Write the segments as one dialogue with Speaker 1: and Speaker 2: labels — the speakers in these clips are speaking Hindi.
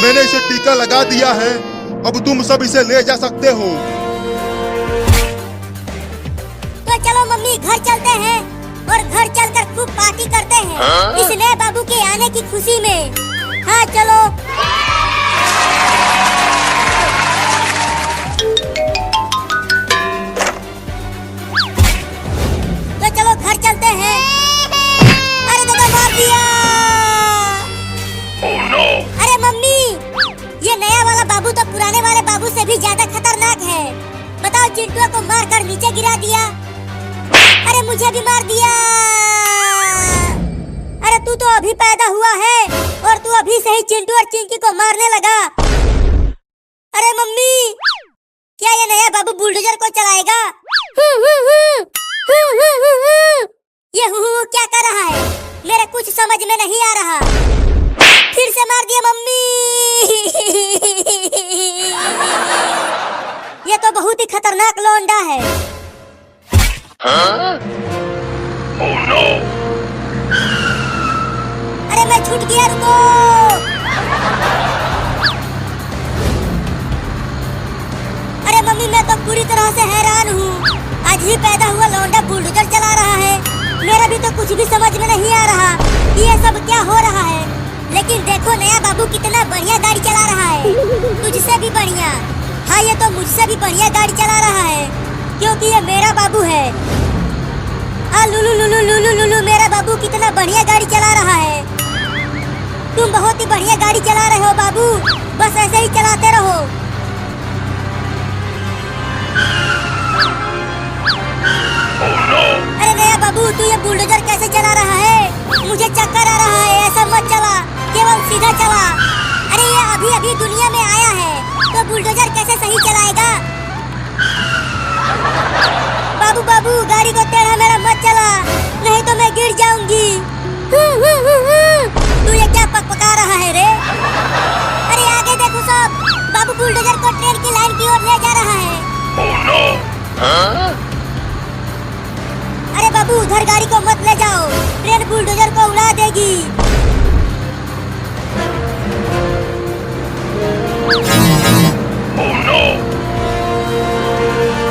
Speaker 1: मैंने इसे टीका लगा दिया है, अब तुम सब इसे ले जा सकते हो।
Speaker 2: तो चलो मम्मी घर चलते हैं और घर चलकर खूब पार्टी करते हैं इस नए बाबू के आने की खुशी में। हाँ चलो। तो चलो घर चलते हैं। अरे दादा मार दिया।
Speaker 3: Oh no!
Speaker 2: अरे मम्मी, ये नया वाला बाबू तो पुराने वाले बाबू से भी ज्यादा खतरनाक है। बताओ, चिंटुआ को मारकर नीचे गिरा दिया। अरे मुझे भी मार दिया। अरे तू तो अभी पैदा हुआ है और तू अभी से ही चिंटू और चिंकी को मारने लगा। अरे मम्मी, क्या ये नया बाबू बुलडोजर को चलाएगा? ये क्या कर रहा है? मेरे कुछ समझ में नहीं आ रहा। फिर से मार दिया मम्मी। ये तो बहुत ही खतरनाक लौंडा है।
Speaker 3: Huh? Oh no!
Speaker 2: अरे मैं छूट गया, रुको। अरे मम्मी, मैं तो पूरी तरह से हैरान हूँ। आज ही पैदा हुआ लौंडा बुलडोजर चला रहा है। मेरा भी तो कुछ भी समझ में नहीं आ रहा कि ये सब क्या हो रहा है। लेकिन देखो, नया बाबू कितना बढ़िया गाड़ी चला रहा है, तुझसे भी बढ़िया। हाँ, ये तो मुझसे भी बढ़िया गाड़ी चला रहा है, क्योंकि ये मेरा बाबू है। हाँ लुलु लुलु लुलु लुलु, मेरा बाबू कितना बढ़िया गाड़ी चला रहा है। तुम बहुत ही बढ़िया गाड़ी चला रहे हो बाबू, बस ऐसे ही चलाते रहो।
Speaker 3: Oh no!
Speaker 2: अरे नया बाबू, तू ये बुलडोजर कैसे चला रहा है? मुझे चक्कर आ रहा है। ऐसा मत चला, केवल सीधा चला। अरे ये अभी अभी दुनिया में आया है, तो बुलडोजर कैसे सही चलाएगा? बाबू बाबू, गाड़ी को टेढ़ा मेरा मत चला, नहीं तो मैं गिर जाऊंगी। तू ये क्या पकपका रहा है रे? अरे आगे देखो सब, बाबू बुलडोजर को ट्रेन की लाइन की ओर ले जा रहा है।
Speaker 3: Oh no! Huh?
Speaker 2: अरे बाबू, उधर गाड़ी को मत ले जाओ, ट्रेन बुलडोजर को उड़ा देगी।
Speaker 3: Oh no!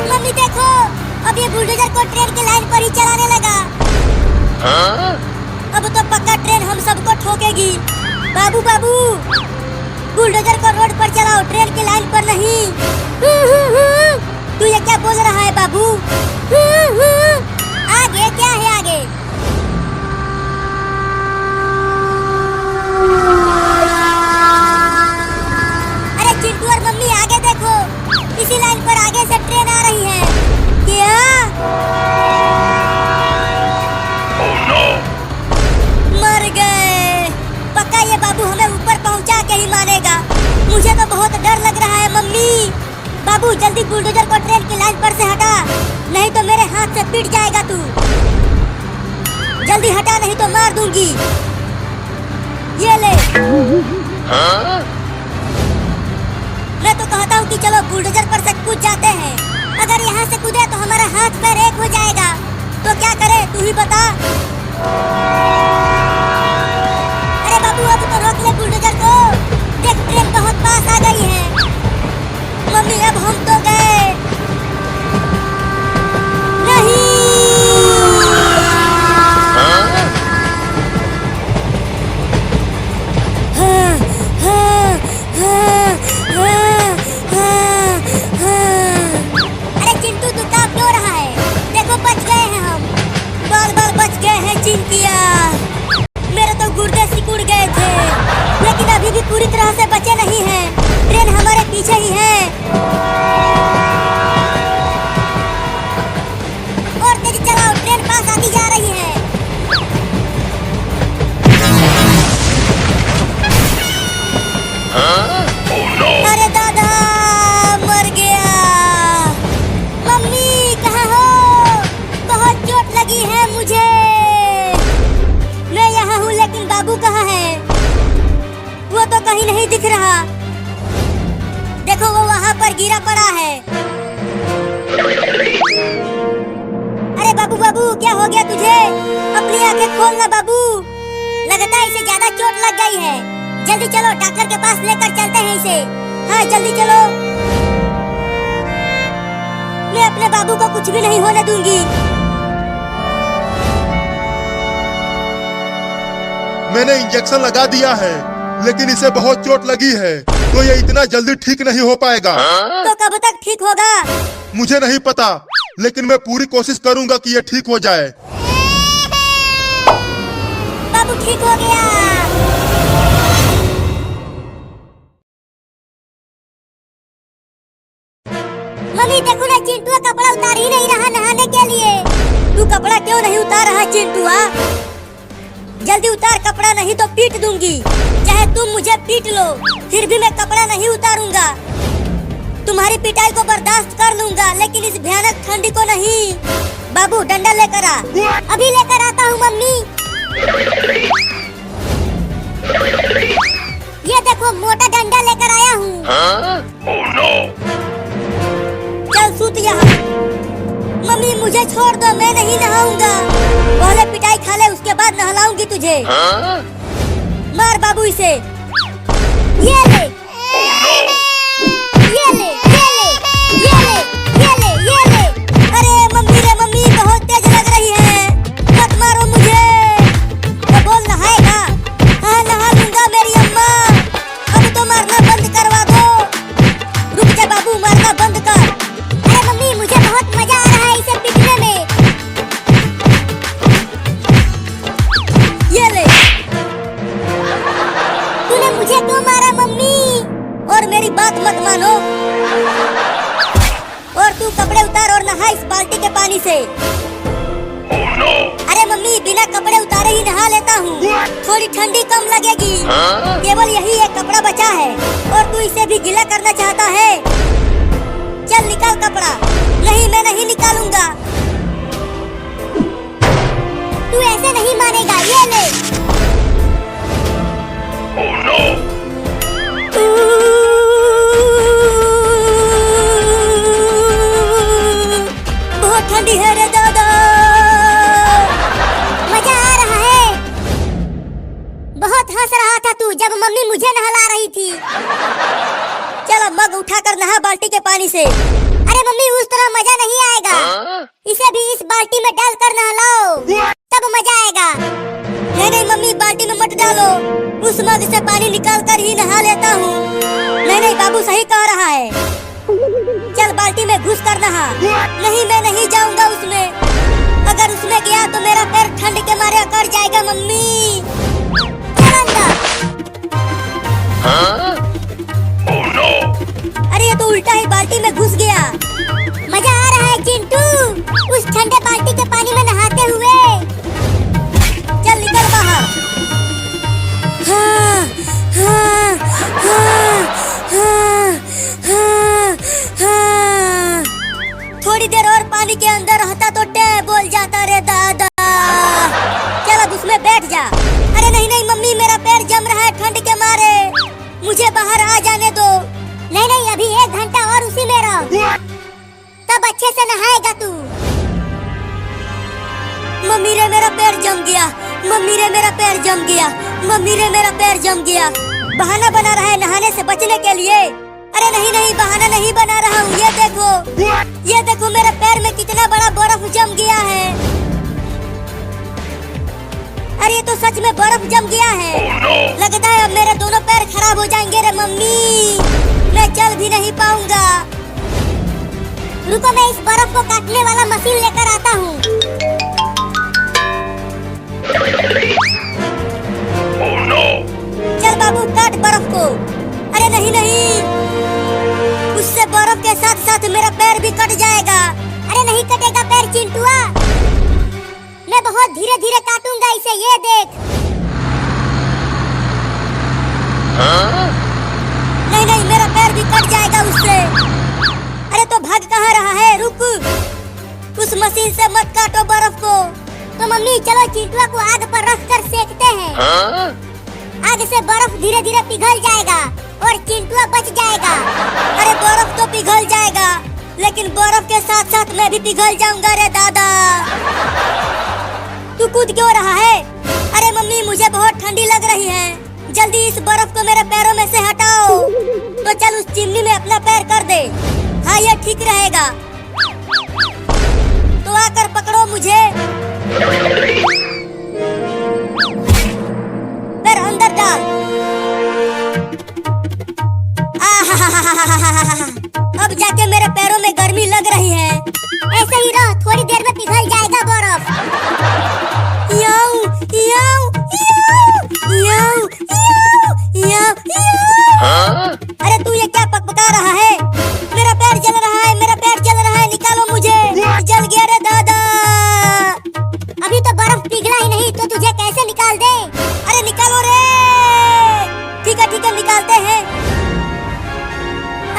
Speaker 2: मम्मी देखो, अब ये बुलडोजर को ट्रेन की लाइन पर ही चलाने लगा।
Speaker 3: Huh?
Speaker 2: अब तो पक्का ट्रेन हम सबको ठोकेगी। बाबू बाबू, बुलडोजर को रोड पर चलाओ, ट्रेन की लाइन पर नहीं। तू ये क्या बोल रहा है बाबू? आगे क्या है आगे? अरे चिंटू और मम्मी आगे देखो, इसी लाइन पर आगे से ट्रेन आ रही है। क्या?
Speaker 3: Oh no!
Speaker 2: मर गए। पक्का ये बाबू हमें ऊपर पहुंचा के ही मारेगा। मुझे तो बहुत डर लग रहा है मम्मी। बाबू जल्दी बुलडोजर को ट्रेन की लाइन पर से हटा, नहीं तो मेरे हाथ से पिट जाएगा तू। जल्दी हटा, नहीं तो मार दूंगी। ये ले।
Speaker 3: Huh?
Speaker 2: मैं तो कहता हूँ कि चलो बुलडोजर पर से कूद जाते हैं। अगर यहाँ से कूदे तो हमारा हाथ पैर एक हो जाएगा। तो क्या करे, तू ही बता। अरे बाबू, अब तो रोक ले बुलडोजर को। देख, ट्रेन बहुत पास आ गई है। मम्मी, अब हम तो गए। नहीं।
Speaker 3: Huh?
Speaker 2: हाँ, हाँ, हाँ, हाँ, हाँ, हाँ। अरे चिंटू, तू कांप क्यों रहा है? देखो, बच गए हैं हम। बाल बाल बच गए हैं चिंकिया। मेरे तो गुर्दे सिकुड़ गए थे, लेकिन अभी भी पूरी तरह से बचे नहीं हैं। ट्रेन हमारे पीछे ही है। और तेज चलाओ, ट्रेन पास आती जा रही है।
Speaker 3: Huh? Oh no!
Speaker 2: अरे दादा, मर गया। मम्मी कहाँ हो? बहुत चोट लगी है मुझे। मैं यहाँ हूँ, लेकिन बाबू कहाँ है? वो तो कहीं नहीं दिख रहा। देखो, वो वहाँ पर गिरा पड़ा है। अरे बाबू बाबू, क्या हो गया तुझे? अपनी आंखें खोलना बाबू। लगता है इसे ज्यादा चोट लग गई है। जल्दी चलो, डॉक्टर के पास लेकर चलते हैं इसे। हाँ जल्दी चलो। मैं अपने बाबू को कुछ भी नहीं होने दूंगी।
Speaker 1: मैंने इंजेक्शन लगा दिया है, लेकिन इसे बहुत चोट लगी है, तो ये इतना जल्दी ठीक नहीं हो पाएगा।
Speaker 2: तो कब तक ठीक होगा?
Speaker 1: मुझे नहीं पता, लेकिन मैं पूरी कोशिश करूंगा कि ये ठीक हो जाए।
Speaker 2: बाबू ठीक हो गया। मम्मी देखो ना, चिंटू कपड़ा उतार ही नहीं रहा नहाने के लिए। तू कपड़ा क्यों नहीं उतार रहा चिंटू? जल्दी उतार कपड़ा, नहीं तो पीट दूंगी। चाहे तुम मुझे पीट लो, फिर भी मैं कपड़ा नहीं उतारूंगा। तुम्हारी पिटाई को बर्दाश्त कर लूंगा, लेकिन इस भयानक ठंडी को नहीं। बाबू डंडा लेकर आ। अभी लेकर आता हूँ मम्मी। ये देखो मोटा डंडा लेकर आया हूँ।
Speaker 3: Oh no!
Speaker 2: चल सूत यहाँ। मम्मी मुझे छोड़ दो, मैं नहीं नहाऊंगा। पहले पिटाई खा ले, उसके बाद नहलाऊंगी तुझे। मार बाबू इसे। ये ले, ये ले, ये ले, ये ले, ये ले, ये ले। अरे मम्मी रे मम्मी, बहुत तेज लग रही है, मत मारो मुझे। तो बोल नहाएगा? हाँ नहा लूंगा मेरी अम्मा। अब तो मारना बंद करवा दो। रुक जा बाबू, मारना बंद कर। अरे मम्मी मुझे बहुत मजा आ रहा है इसे पीटने में। ये ले। तूने मुझे क्यों मारा मम्मी? और मेरी बात मत मानो। और तू कपड़े उतार और नहा इस बाल्टी के पानी से।
Speaker 3: Oh no!
Speaker 2: अरे मम्मी बिना कपड़े उतारे ही नहा लेता हूँ, थोड़ी ठंडी कम लगेगी। केवल यही एक कपड़ा बचा है, और तू इसे भी गीला करना चाहता है? चल निकाल कपड़ा। नहीं मैं नहीं निकालूंगा। तू ऐसे नहीं मानेगा। ये ले।
Speaker 3: Oh no!
Speaker 2: बहुत ठंडी है रे दादा। मजा आ रहा है। बहुत हंस रहा था तू जब मम्मी मुझे नहला रही थी। चलो मग उठाकर नहा बाल्टी के पानी से। अरे मम्मी उस तरह मजा नहीं आएगा, इसे भी इस बाल्टी में डालकर नहलाओ, तब मजा आएगा। नहीं नहीं मम्मी, बाल्टी में मत डालो, उस मग से पानी निकाल कर ही नहा लेता हूँ। नहीं नहीं बाबू सही कह रहा है। चल बाल्टी में घुस कर नहा। नहीं मैं नहीं जाऊंगा उसमें। अगर उसमें गया तो मेरा पैर ठंड के मारे अकड़ जाएगा मम्मी। चल अंदर।
Speaker 3: Oh no!
Speaker 2: अरे ये तो उल्टा ही बाल्टी में घुस गया। मजा आ रहा है चिंटू उस ठंडे बाल्टी के पानी में नहाते हुए। चल निकल बाहर। हाँ, हाँ, हाँ, हाँ, हाँ, हाँ। थोड़ी देर और पानी के अंदर रहता तो टे बोल जाता रे दादा। चल अब उसमें बैठ जा। अरे नहीं नहीं मम्मी, मेरा पैर जम रहा है ठंड के मारे, मुझे बाहर आ जाने दो। नहीं नहीं अभी 1 घंटा और उसी में रहो, तब अच्छे से नहाएगा तू। मम्मी रे मेरा पैर जम गया, मम्मी रे मेरा पैर जम गया, मम्मी रे मेरा पैर जम गया। बहाना बना रहा है नहाने से बचने के लिए। अरे नहीं नहीं बहाना नहीं बना रहा हूँ। ये देखो मेरे पैर में कितना बड़ा बर्फ जम गया है। अरे ये तो सच में बर्फ जम गया है। लगता है अब मेरे दोनों पैर खराब हो जाएंगे रे मम्मी, मैं चल भी नहीं पाऊंगा। रुको मैं इस बर्फ को काटने वाला मशीन लेकर आता हूँ।
Speaker 3: Oh no!
Speaker 2: चल बाबू काट बर्फ को। अरे नहीं नहीं, उससे बर्फ के साथ साथ मेरा पैर भी कट जाएगा। अरे नहीं कटेगा पैर चिंटुआ, मैं बहुत धीरे धीरे काटूंगा इसे, ये देख। नहीं नहीं मेरा पैर भी कट जाएगा उससे। अरे तो भाग कहाँ रहा है, रुक। उस मशीन से मत काटो बर्फ को। तो मम्मी चलो चिंटुआ को आग पर रख कर सेकते हैं। आग से बर्फ धीरे धीरे पिघल जाएगा और चिंटुआ बच जाएगा। अरे बर्फ तो पिघल जाएगा, लेकिन बर्फ के साथ साथ मैं भी पिघल जाऊंगा रे दादा। तू कूद क्यों रहा है? अरे मम्मी मुझे बहुत ठंडी लग रही है, जल्दी इस बर्फ को मेरे पैरों में से हटाओ। तो चल उस चिमनी में अपना पैर कर दे। हाँ ये ठीक रहेगा। तो आकर पकड़ो मुझे। पैर अंदर डाल। अब जाके मेरे पैरों में गर्मी लग रही है। ऐसे ही रहो, थोड़ी देर में पिघल जाएगा बर्फ। याऊ, याऊ, याऊ, याऊ, याऊ, याऊ। अरे तू ये क्या पकपका रहा है? मेरा पैर जल रहा है, मेरा पैर जल रहा है, निकालो मुझे। जल गया रे दादा। अभी तो बर्फ पिघला ही नहीं, तो तुझे कैसे निकाल दे? अरे निकालो रे। ठीक है निकालते हैं।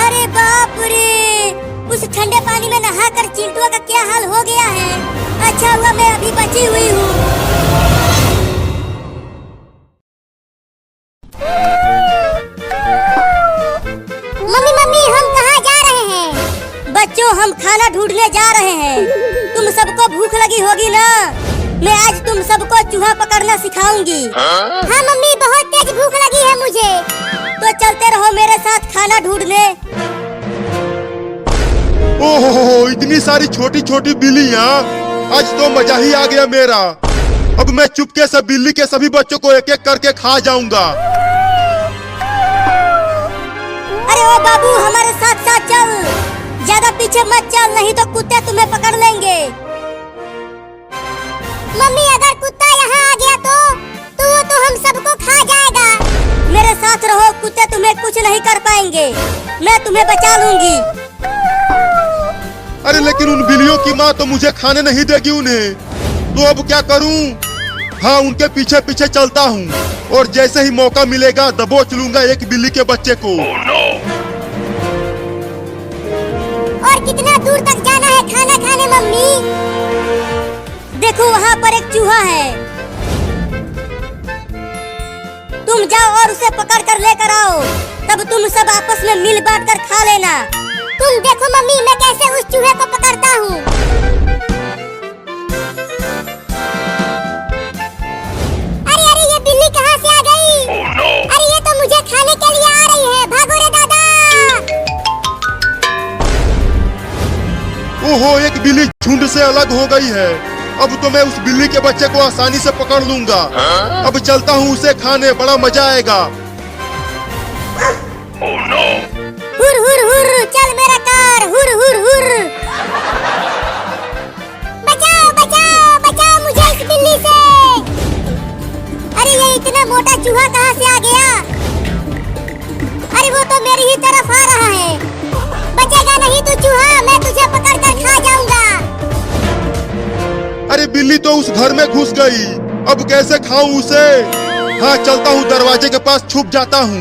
Speaker 2: अरे बाप रे, उस ठंडे पानी में नहाकर चिंटुआ का क्या हाल हो गया है। अच्छा हुआ मैं अभी बची हुई हूँ। मम्मी हम कहाँ जा रहे हैं? बच्चों हम खाना ढूंढने जा रहे हैं। तुम सबको भूख लगी होगी ना? मैं आज तुम सबको चूहा पकड़ना सिखाऊंगी। हाँ मम्मी, बहुत तेज भूख लगी है मुझे। तो चलते रहो मेरे साथ खाना ढूंढने।
Speaker 1: ओहो, इतनी सारी छोटी छोटी बिल्लियाँ, आज तो मजा ही आ गया मेरा। अब मैं चुपके से बिल्ली के सभी बच्चों को एक एक करके खा जाऊंगा।
Speaker 2: अरे ओ बाबू, हमारे साथ साथ चल। ज्यादा पीछे मत चल, नहीं तो कुत्ते तुम्हें पकड़ लेंगे। मम्मी अगर कुत्ता यहाँ आ गया तो वो तो हम सबको खा जाएगा। मेरे साथ रहो, कुत्ते तुम्हें कुछ नहीं कर पाएंगे। मैं तुम्हें बचा लूंगी।
Speaker 1: अरे लेकिन उन बिल्लियों की माँ तो मुझे खाने नहीं देगी उन्हें। तो अब क्या करूं? हाँ, उनके पीछे पीछे चलता हूँ और जैसे ही मौका मिलेगा दबोच लूंगा एक बिल्ली के बच्चे को।
Speaker 3: Oh no!
Speaker 2: और कितना दूर तक जाना है खाना खाने मम्मी? देखो वहाँ पर एक चूहा है। तुम जाओ और उसे पकड़ कर लेकर आओ, तब तुम सब आपस में मिल बांट कर खा लेना। तुम देखो मम्मी, मैं कैसे उस चूहे को पकड़ता हूँ। अरे ये बिल्ली कहाँ से आ गई?
Speaker 3: Oh no!
Speaker 2: अरे ये तो मुझे खाने के लिए आ रही है। भागो रे दादा।
Speaker 1: ओहो, एक बिल्ली झुंड से अलग हो गई है। अब तो मैं उस बिल्ली के बच्चे को आसानी से पकड़ लूंगा। अब चलता हूँ उसे खाने, बड़ा मजा आएगा।
Speaker 3: Oh no!
Speaker 2: हुर हुर हुर, चल मेरा कार, हुर हुर हुर। बचाओ बचाओ बचाओ मुझे इस बिल्ली से। अरे ये इतना मोटा चूहा कहाँ से आ गया? अरे वो तो मेरी ही तरफ आ रहा है। बचेगा नहीं तू चूहा, मैं तुझे पकड़ कर खा जाऊंगा।
Speaker 1: अरे बिल्ली तो उस घर में घुस गई, अब कैसे खाऊं उसे? हाँ, चलता हूँ दरवाजे के पास छुप जाता हूँ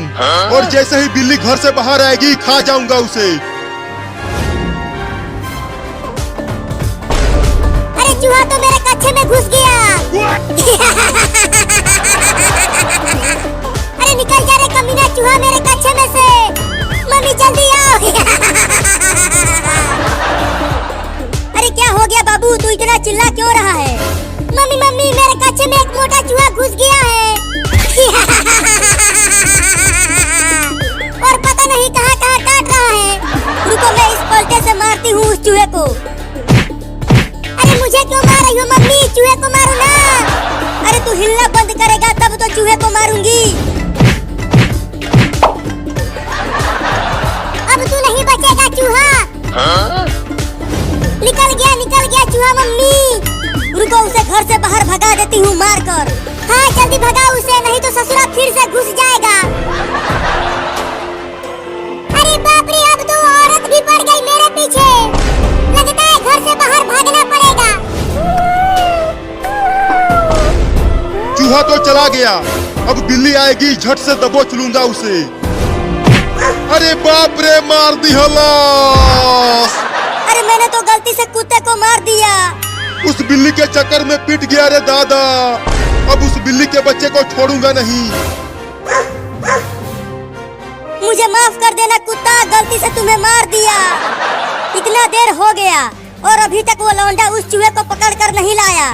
Speaker 1: और जैसे ही बिल्ली घर से बाहर आएगी खा जाऊंगा उसे।
Speaker 2: अरे चूहा तो मेरे कच्छे में घुस गया। अरे निकल जा रे कमीना चूहा मेरे कच्छे में से। मम्मी जल्दी आओ। अरे क्या हो गया बाबू, तू इतना चिल्ला क्यों रहा है? मम्मी मेरे कच्छे में एक मोटा चूहा घुस गया है। और पता नहीं कहाँ कहाँ काट रहा है। रुको मैं इस पलटे से मारती हूँ उस चूहे को। अरे मुझे क्यों मार रही हो मम्मी? चूहे को मारो ना। अरे तू हिलना बंद करेगा तब तो चूहे को मारूंगी। अब तू नहीं बचेगा चूहा। निकल गया चूहा मम्मी। रुको उसे घर से बाहर भगा देती हूँ मार कर। हाँ जल्दी भगाओ उसे, नहीं तो ससुरा फिर से घुस जाएगा। अरे बाप रे, अब तो औरत भी पड़ गई मेरे पीछे। लगता है घर से बाहर भागना पड़ेगा।
Speaker 1: चूहा तो चला गया, अब बिल्ली आएगी, झट से दबोच लूंगा उसे। अरे बाप रे, मार दी हलास।
Speaker 2: अरे मैंने तो गलती से कुत्ते को मार दिया।
Speaker 1: उस बिल्ली के चक्कर में पिट गया रे दादा। अब उस बिल्ली के बच्चे को छोड़ूंगा नहीं।
Speaker 2: मुझे माफ कर देना कुत्ता, गलती से तुम्हें मार दिया। इतना देर हो गया और अभी तक वो लौंडा उस चूहे को पकड़ कर नहीं लाया।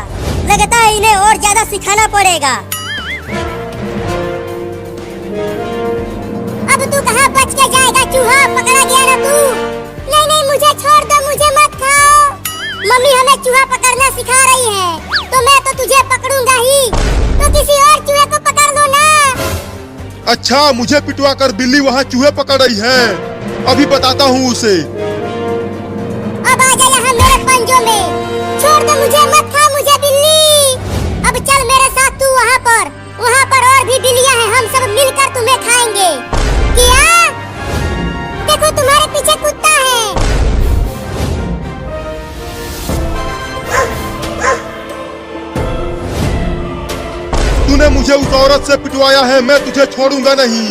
Speaker 2: लगता है इन्हें और ज्यादा सिखाना पड़ेगा। तू कहाँ बच के जाएगा चूहा, पकड़ा गया ना तू। नहीं नहीं मुझे छोड़ दो, मुझे मत खाओ। मम्मी हमें चूहा पकड़ना सिखा रही है, तो मैं तो तुझे पकड़ूंगा ही, तो किसी और चूहे को पकड़ लो ना।
Speaker 1: अच्छा, मुझे पिटवा कर बिल्ली वहाँ चूहे पकड़ रही है, अभी बताता हूँ उसे।
Speaker 2: अब आ जा यहाँ मेरे पंजों में, छोड़ दो मुझे, मत खा मुझे बिल्ली। अब चल मेरे साथ तू वहाँ पर और भी बिल्लियाँ हैं, हम सब मिलकर तुम्हें खाएंगे। क्या? देखो तुम्हारे पीछे कुत्ता है।
Speaker 1: तूने मुझे उस औरत से पिटवाया है, मैं तुझे छोड़ूंगा नहीं।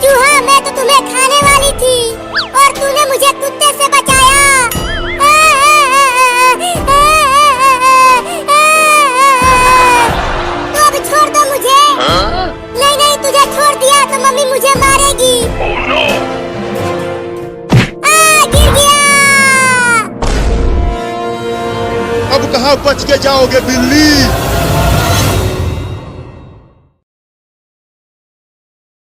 Speaker 2: चूहा, मैं तो तुम्हें खाने वाली थी और तूने मुझे कुत्ते से बचाया। तो अब छोड़ दो मुझे। नहीं नहीं, तुझे छोड़ दिया तो मम्मी मुझे मारेगी।
Speaker 3: Oh no!
Speaker 2: गिर गया।
Speaker 1: अब कहाँ बच के जाओगे बिल्ली?